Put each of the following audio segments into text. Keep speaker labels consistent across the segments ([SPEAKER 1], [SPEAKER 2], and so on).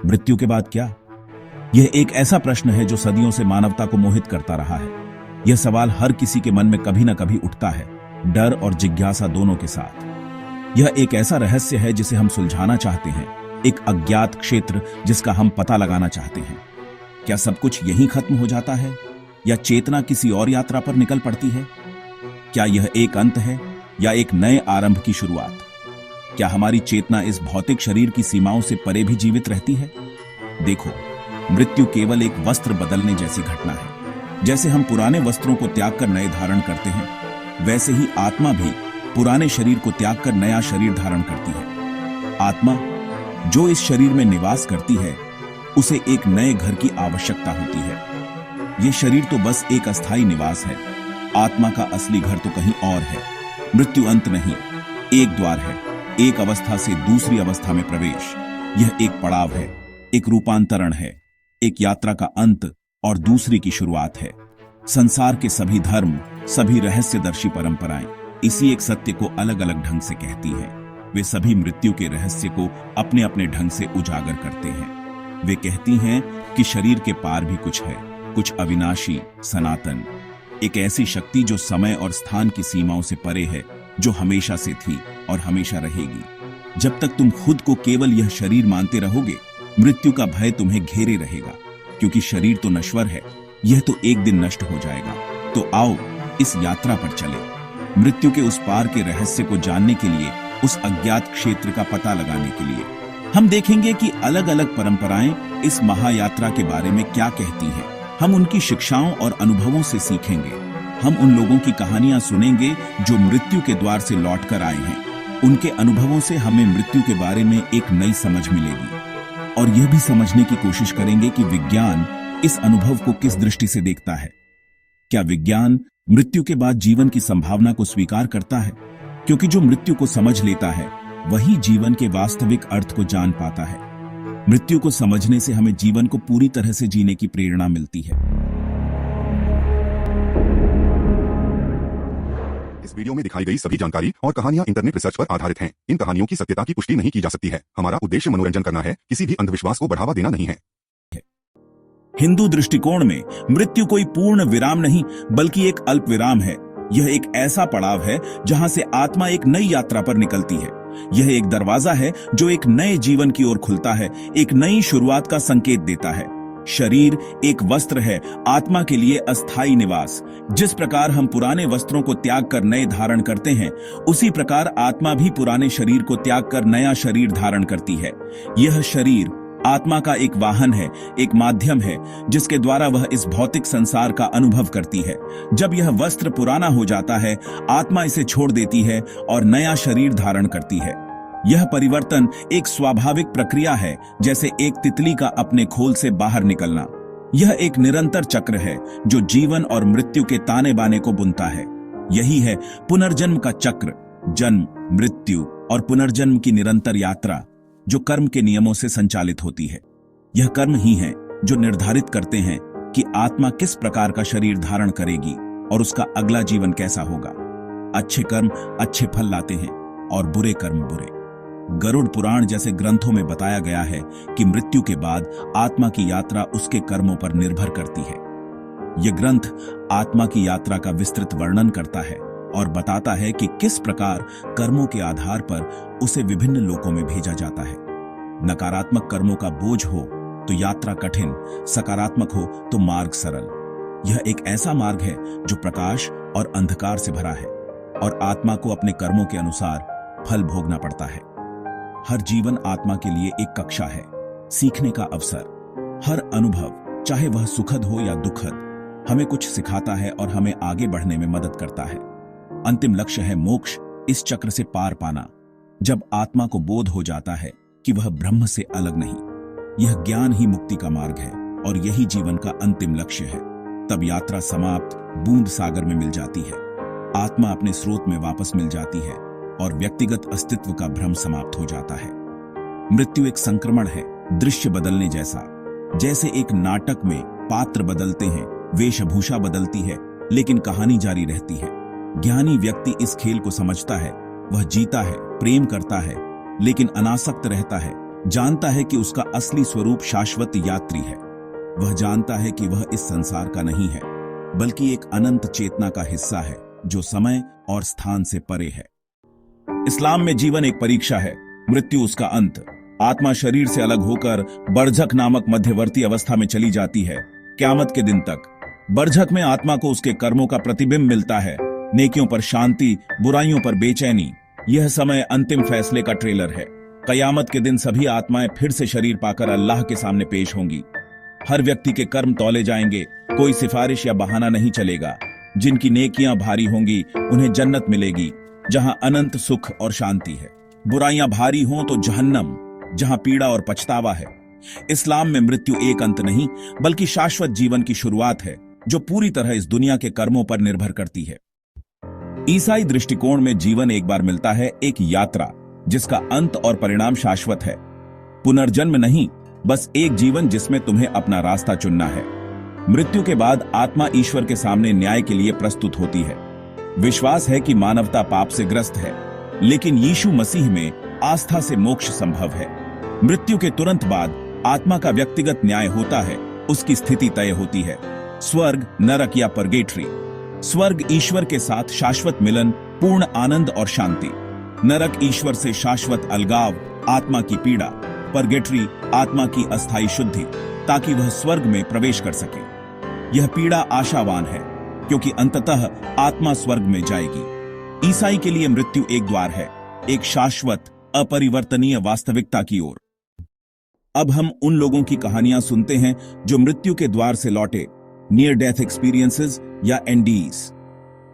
[SPEAKER 1] मृत्यु के बाद क्या? यह एक ऐसा प्रश्न है जो सदियों से मानवता को मोहित करता रहा है। यह सवाल हर किसी के मन में कभी न कभी उठता है, डर और जिज्ञासा दोनों के साथ। यह एक ऐसा रहस्य है जिसे हम सुलझाना चाहते हैं, एक अज्ञात क्षेत्र जिसका हम पता लगाना चाहते हैं। क्या सब कुछ यहीं खत्म हो जाता है या चेतना किसी और यात्रा पर निकल पड़ती है? क्या यह एक अंत है या एक नए आरंभ की शुरुआत? क्या हमारी चेतना इस भौतिक शरीर की सीमाओं से परे भी जीवित रहती है? देखो, मृत्यु केवल एक वस्त्र बदलने जैसी घटना है। जैसे हम पुराने वस्त्रों को त्याग कर नए धारण करते हैं, वैसे ही आत्मा भी पुराने शरीर को त्याग कर नया शरीर धारण करती है। आत्मा जो इस शरीर में निवास करती है, उसे एक नए घर की आवश्यकता होती है। यह शरीर तो बस एक अस्थायी निवास है। आत्मा का असली घर तो कहीं और है। मृत्यु अंत नहीं, एक द्वार है, एक अवस्था से दूसरी अवस्था में प्रवेश। यह एक पड़ाव है, एक रूपांतरण है, एक यात्रा का अंत और दूसरी की शुरुआत है। संसार के सभी धर्म, सभी रहस्यदर्शी परंपराएं इसी एक सत्य को अलग अलग ढंग से कहती हैं। वे सभी मृत्यु के रहस्य को अपने अपने ढंग से उजागर करते हैं। वे कहती हैं कि शरीर के पार भी कुछ है, कुछ अविनाशी, सनातन, एक ऐसी शक्ति जो समय और स्थान की सीमाओं से परे है, जो हमेशा से थी और हमेशा रहेगी। जब तक तुम खुद को केवल यह शरीर मानते रहोगे, मृत्यु का भय तुम्हें घेरे रहेगा, क्योंकि शरीर तो नश्वर है, यह तो एक दिन नष्ट हो जाएगा। तो आओ इस यात्रा पर चले, मृत्यु के उस पार के रहस्य को जानने के लिए, उस अज्ञात क्षेत्र का पता लगाने के लिए। हम देखेंगे कि अलग अलग परंपराएं इस महायात्रा के बारे में क्या कहती हैं। हम उनकी शिक्षाओं और अनुभवों से सीखेंगे। हम उन लोगों की कहानियां सुनेंगे जो मृत्यु के द्वार से लौटकर आए हैं। उनके अनुभवों से हमें मृत्यु के बारे में एक नई समझ मिलेगी, और यह भी समझने की कोशिश करेंगे कि विज्ञान इस अनुभव को किस दृष्टि से देखता है। क्या विज्ञान मृत्यु के बाद जीवन की संभावना को स्वीकार करता है? क्योंकि जो मृत्यु को समझ लेता है, वही जीवन के वास्तविक अर्थ को जान पाता है। मृत्यु को समझने से हमें जीवन को पूरी तरह से जीने की प्रेरणा मिलती है।
[SPEAKER 2] इस वीडियो में दिखाई गई सभी जानकारी और कहानियां इंटरनेट रिसर्च पर आधारित हैं। इन कहानियों की सत्यता की पुष्टि नहीं की जा सकती है। हमारा उद्देश्य मनोरंजन करना है, किसी भी अंधविश्वास को बढ़ावा देना नहीं है।
[SPEAKER 1] हिंदू दृष्टिकोण में मृत्यु कोई पूर्ण विराम नहीं, बल्कि एक अल्प विराम है। यह एक ऐसा पड़ाव है जहां से आत्मा एक नई यात्रा पर निकलती है। यह एक दरवाजा है जो एक नए जीवन की ओर खुलता है, एक नई शुरुआत का संकेत देता है। शरीर एक वस्त्र है, आत्मा के लिए अस्थायी निवास। जिस प्रकार हम पुराने वस्त्रों को त्याग कर नए धारण करते हैं, उसी प्रकार आत्मा भी पुराने शरीर को त्याग कर नया शरीर धारण करती है। यह शरीर आत्मा का एक वाहन है, एक माध्यम है, जिसके द्वारा वह इस भौतिक संसार का अनुभव करती है। जब यह वस्त्र पुराना हो जाता है, आत्मा इसे छोड़ देती है और नया शरीर धारण करती है। यह परिवर्तन एक स्वाभाविक प्रक्रिया है, जैसे एक तितली का अपने खोल से बाहर निकलना। यह एक निरंतर चक्र है जो जीवन और मृत्यु के ताने बाने को बुनता है। यही है पुनर्जन्म का चक्र, जन्म, मृत्यु और पुनर्जन्म की निरंतर यात्रा, जो कर्म के नियमों से संचालित होती है। यह कर्म ही है जो निर्धारित करते हैं कि आत्मा किस प्रकार का शरीर धारण करेगी और उसका अगला जीवन कैसा होगा। अच्छे कर्म अच्छे फल लाते हैं और बुरे कर्म बुरे। गरुड़ पुराण जैसे ग्रंथों में बताया गया है कि मृत्यु के बाद आत्मा की यात्रा उसके कर्मों पर निर्भर करती है। यह ग्रंथ आत्मा की यात्रा का विस्तृत वर्णन करता है और बताता है कि किस प्रकार कर्मों के आधार पर उसे विभिन्न लोकों में भेजा जाता है। नकारात्मक कर्मों का बोझ हो तो यात्रा कठिन, सकारात्मक हो तो मार्ग सरल। यह एक ऐसा मार्ग है जो प्रकाश और अंधकार से भरा है, और आत्मा को अपने कर्मों के अनुसार फल भोगना पड़ता है। हर जीवन आत्मा के लिए एक कक्षा है, सीखने का अवसर। हर अनुभव, चाहे वह सुखद हो या दुखद, हमें कुछ सिखाता है और हमें आगे बढ़ने में मदद करता है। अंतिम लक्ष्य है मोक्ष, इस चक्र से पार पाना। जब आत्मा को बोध हो जाता है कि वह ब्रह्म से अलग नहीं, यह ज्ञान ही मुक्ति का मार्ग है और यही जीवन का अंतिम लक्ष्य है, तब यात्रा समाप्त बूंद सागर में मिल जाती है। आत्मा अपने स्रोत में वापस मिल जाती है और व्यक्तिगत अस्तित्व का भ्रम समाप्त हो जाता है। मृत्यु एक संक्रमण है, दृश्य बदलने जैसा। जैसे एक नाटक में पात्र बदलते हैं, वेशभूषा बदलती है, लेकिन कहानी जारी रहती है। ज्ञानी व्यक्ति इस खेल को समझता है। वह जीता है, प्रेम करता है, लेकिन अनासक्त रहता है, जानता है कि उसका असली स्वरूप शाश्वत यात्री है। वह जानता है कि वह इस संसार का नहीं है, बल्कि एक अनंत चेतना का हिस्सा है जो समय और स्थान से परे है। इस्लाम में जीवन एक परीक्षा है, मृत्यु उसका अंत। आत्मा शरीर से अलग होकर बरझक नामक मध्यवर्ती अवस्था में चली जाती है, क़यामत के दिन तक। बरझक में आत्मा को उसके कर्मों का प्रतिबिंब मिलता है, नेकियों पर शांति, बुराइयों पर बेचैनी। यह समय अंतिम फैसले का ट्रेलर है। क़यामत के दिन सभी आत्माएं फिर से शरीर पाकर अल्लाह के सामने पेश होंगी। हर व्यक्ति के कर्म तौले जाएंगे, कोई सिफारिश या बहाना नहीं चलेगा। जिनकी नेकियां भारी होंगी उन्हें जन्नत मिलेगी, जहां अनंत सुख और शांति है। बुराइयां भारी हों तो जहन्नम, जहां पीड़ा और पछतावा है। इस्लाम में मृत्यु एक अंत नहीं, बल्कि शाश्वत जीवन की शुरुआत है, जो पूरी तरह इस दुनिया के कर्मों पर निर्भर करती है। ईसाई दृष्टिकोण में जीवन एक बार मिलता है, एक यात्रा जिसका अंत और परिणाम शाश्वत है। पुनर्जन्म नहीं, बस एक जीवन जिसमें तुम्हें अपना रास्ता चुनना है। मृत्यु के बाद आत्मा ईश्वर के सामने न्याय के लिए प्रस्तुत होती है। विश्वास है कि मानवता पाप से ग्रस्त है, लेकिन यीशु मसीह में आस्था से मोक्ष संभव है। मृत्यु के तुरंत बाद आत्मा का व्यक्तिगत न्याय होता है, उसकी स्थिति तय होती है। स्वर्ग, नरक या परगेटरी। स्वर्ग ईश्वर के साथ शाश्वत मिलन, पूर्ण आनंद और शांति। नरक ईश्वर से शाश्वत अलगाव, आत्मा की पीड़ा। परगेटरी आत्मा की अस्थायी शुद्धि, ताकि वह स्वर्ग में प्रवेश कर सके। यह पीड़ा आशावान है, क्योंकि अंततः आत्मा स्वर्ग में जाएगी। ईसाई के लिए मृत्यु एक द्वार है, एक शाश्वत अपरिवर्तनीय वास्तविकता की ओर। अब हम उन लोगों की कहानियां सुनते हैं जो मृत्यु के द्वार से लौटे, नियर डेथ एक्सपीरियंसेस या एनडीज।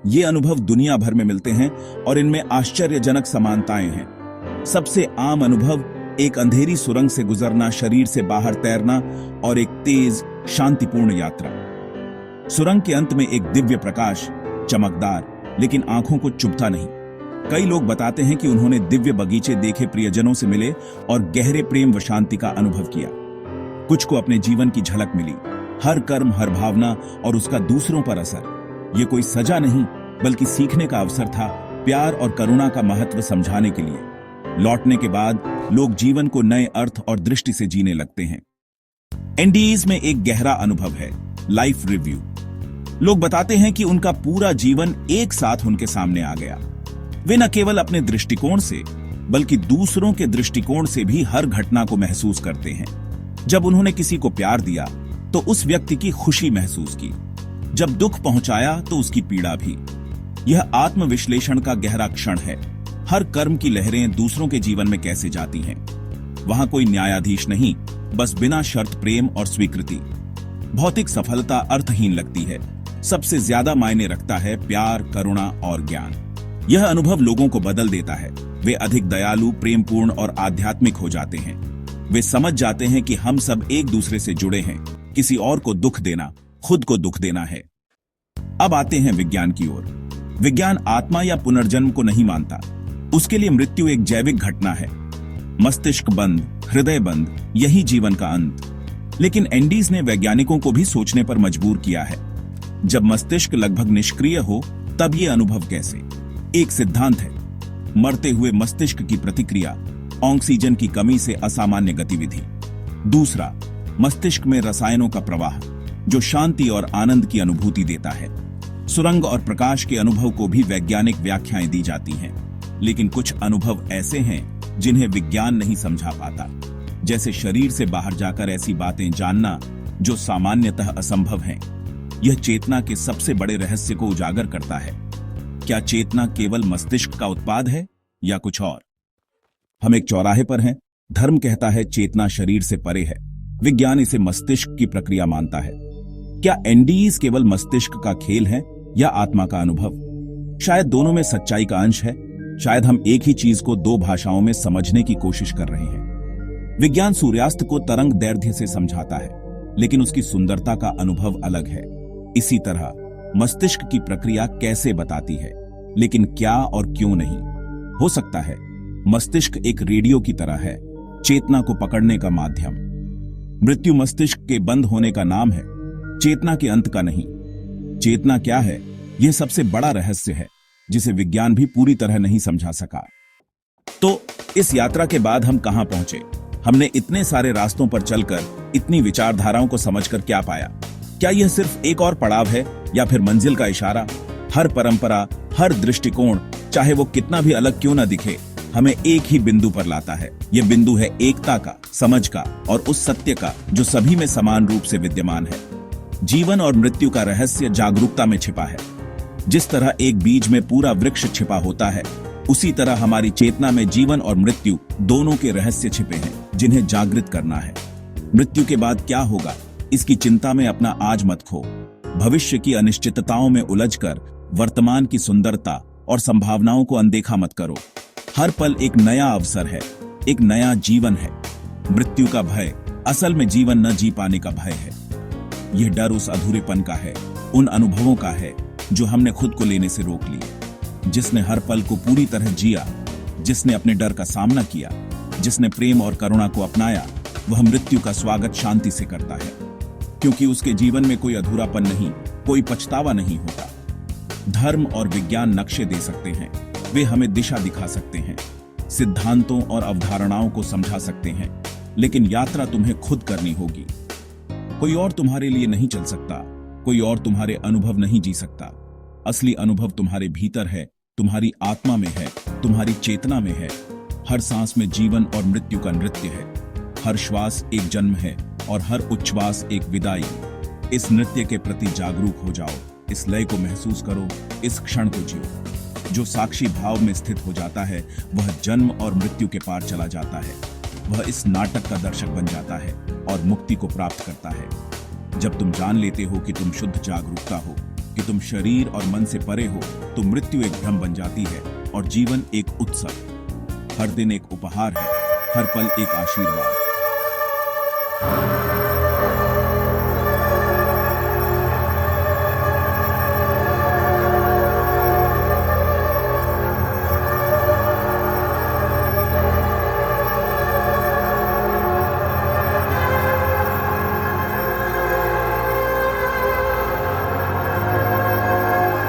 [SPEAKER 1] ये अनुभव दुनिया भर में मिलते हैं और इनमें आश्चर्यजनक समानताएं हैं। सबसे आम अनुभव एक अंधेरी सुरंग से गुजरना, शरीर से बाहर तैरना और एक तेज शांतिपूर्ण यात्रा। सुरंग के अंत में एक दिव्य प्रकाश, चमकदार लेकिन आंखों को चुभता नहीं। कई लोग बताते हैं कि उन्होंने दिव्य बगीचे देखे, प्रियजनों से मिले और गहरे प्रेम व शांति का अनुभव किया। कुछ को अपने जीवन की झलक मिली, हर कर्म, हर भावना और उसका दूसरों पर असर। ये कोई सजा नहीं, बल्कि सीखने का अवसर था, प्यार और करुणा का महत्व समझाने के लिए। लौटने के बाद लोग जीवन को नए अर्थ और दृष्टि से जीने लगते हैं। एनडीज में एक गहरा अनुभव है, लाइफ रिव्यू। लोग बताते हैं कि उनका पूरा जीवन एक साथ उनके सामने आ गया। वे न केवल अपने दृष्टिकोण से, बल्कि दूसरों के दृष्टिकोण से भी हर घटना को महसूस करते हैं। जब उन्होंने किसी को प्यार दिया तो उस व्यक्ति की खुशी महसूस की, जब दुख पहुंचाया तो उसकी पीड़ा भी। यह आत्मविश्लेषण का गहरा क्षण है। हर कर्म की लहरें दूसरों के जीवन में कैसे जाती हैं। वहां कोई न्यायाधीश नहीं, बस बिना शर्त प्रेम और स्वीकृति। भौतिक सफलता अर्थहीन लगती है, सबसे ज्यादा मायने रखता है प्यार, करुणा और ज्ञान। यह अनुभव लोगों को बदल देता है। वे अधिक दयालु, प्रेमपूर्ण और आध्यात्मिक हो जाते हैं। वे समझ जाते हैं कि हम सब एक दूसरे से जुड़े हैं। किसी और को दुख देना खुद को दुख देना है। अब आते हैं विज्ञान की ओर। विज्ञान आत्मा या पुनर्जन्म को नहीं मानता। उसके लिए मृत्यु एक जैविक घटना है, मस्तिष्क बंद, हृदय बंद, यही जीवन का अंत। लेकिन एंडीज ने वैज्ञानिकों को भी सोचने पर मजबूर किया है। जब मस्तिष्क लगभग निष्क्रिय हो तब ये अनुभव कैसे? एक सिद्धांत है, मरते हुए मस्तिष्क की प्रतिक्रिया, ऑक्सीजन की कमी से असामान्य गतिविधि। दूसरा, मस्तिष्क में रसायनों का प्रवाह जो शांति और आनंद की अनुभूति देता है। सुरंग और प्रकाश के अनुभव को भी वैज्ञानिक व्याख्याएं दी जाती हैं, लेकिन कुछ अनुभव ऐसे हैं जिन्हें विज्ञान नहीं समझा पाता, जैसे शरीर से बाहर जाकर ऐसी बातें जानना जो सामान्यतः असंभव हैं। यह चेतना के सबसे बड़े रहस्य को उजागर करता है। क्या चेतना केवल मस्तिष्क का उत्पाद है या कुछ और? हम एक चौराहे पर हैं। धर्म कहता है चेतना शरीर से परे है, विज्ञान इसे मस्तिष्क की प्रक्रिया मानता है। क्या एनडीज केवल मस्तिष्क का खेल है या आत्मा का अनुभव? शायद दोनों में सच्चाई का अंश है। शायद हम एक ही चीज को दो भाषाओं में समझने की कोशिश कर रहे हैं। विज्ञान सूर्यास्त को तरंग दैर्ध्य से समझाता है, लेकिन उसकी सुंदरता का अनुभव अलग है। इसी तरह मस्तिष्क की प्रक्रिया कैसे बताती है, लेकिन क्या और क्यों नहीं। हो सकता है मस्तिष्क एक रेडियो की तरह है, चेतना को पकड़ने का माध्यम। मृत्यु मस्तिष्क के बंद होने का नाम है, चेतना के अंत का नहीं। चेतना क्या है, यह सबसे बड़ा रहस्य है जिसे विज्ञान भी पूरी तरह नहीं समझा सका। तो इस यात्रा के बाद हम कहां पहुंचे? हमने इतने सारे रास्तों पर चलकर इतनी विचारधाराओं को समझकर क्या पाया? क्या यह सिर्फ एक और पड़ाव है या फिर मंजिल का इशारा? हर परंपरा, हर दृष्टिकोण, चाहे वो कितना भी अलग क्यों ना दिखे, हमें एक ही बिंदु पर लाता है। यह बिंदु है एकता का, समझ का और उस सत्य का जो सभी में समान रूप से विद्यमान है। जीवन और मृत्यु का रहस्य जागरूकता में छिपा है। जिस तरह एक बीज में पूरा वृक्ष छिपा होता है, उसी तरह हमारी चेतना में जीवन और मृत्यु दोनों के रहस्य छिपे हैं, जिन्हें जागृत करना है। मृत्यु के बाद क्या होगा, इसकी चिंता में अपना आज मत खो। भविष्य की अनिश्चितताओं में उलझकर वर्तमान की सुंदरता और संभावनाओं को अनदेखा मत करो। हर पल एक नया अवसर है, एक नया जीवन है। मृत्यु का भय असल में जीवन न जी पाने का भय है। यह डर उस अधूरेपन का है, उन अनुभवों का है जो हमने खुद को लेने से रोक लिए। जिसने हर पल को पूरी तरह जिया, जिसने अपने डर का सामना किया, जिसने प्रेम और करुणा को अपनाया, वह मृत्यु का स्वागत शांति से करता है, क्योंकि उसके जीवन में कोई अधूरापन नहीं, कोई पछतावा नहीं होता। धर्म और विज्ञान नक्शे दे सकते हैं, वे हमें दिशा दिखा सकते हैं, सिद्धांतों और अवधारणाओं को समझा सकते हैं, लेकिन यात्रा तुम्हें खुद करनी होगी। कोई और तुम्हारे लिए नहीं चल सकता, कोई और तुम्हारे अनुभव नहीं जी सकता। असली अनुभव तुम्हारे भीतर है, तुम्हारी आत्मा में है, तुम्हारी चेतना में है। हर सांस में जीवन और मृत्यु का नृत्य है। हर श्वास एक जन्म है और हर उच्छ्वास एक विदाई। इस नृत्य के प्रति जागरूक हो जाओ, इस लय को महसूस करो, इस क्षण को जियो। जो साक्षी भाव में स्थित हो जाता है, वह जन्म और मृत्यु के पार चला जाता है। वह इस नाटक का दर्शक बन जाता है और मुक्ति को प्राप्त करता है। जब तुम जान लेते हो कि तुम शुद्ध जागरूकता हो, कि तुम शरीर और मन से परे हो, तो मृत्यु एक भ्रम बन जाती है और जीवन एक उत्सव। हर दिन एक उपहार है, हर पल एक आशीर्वाद।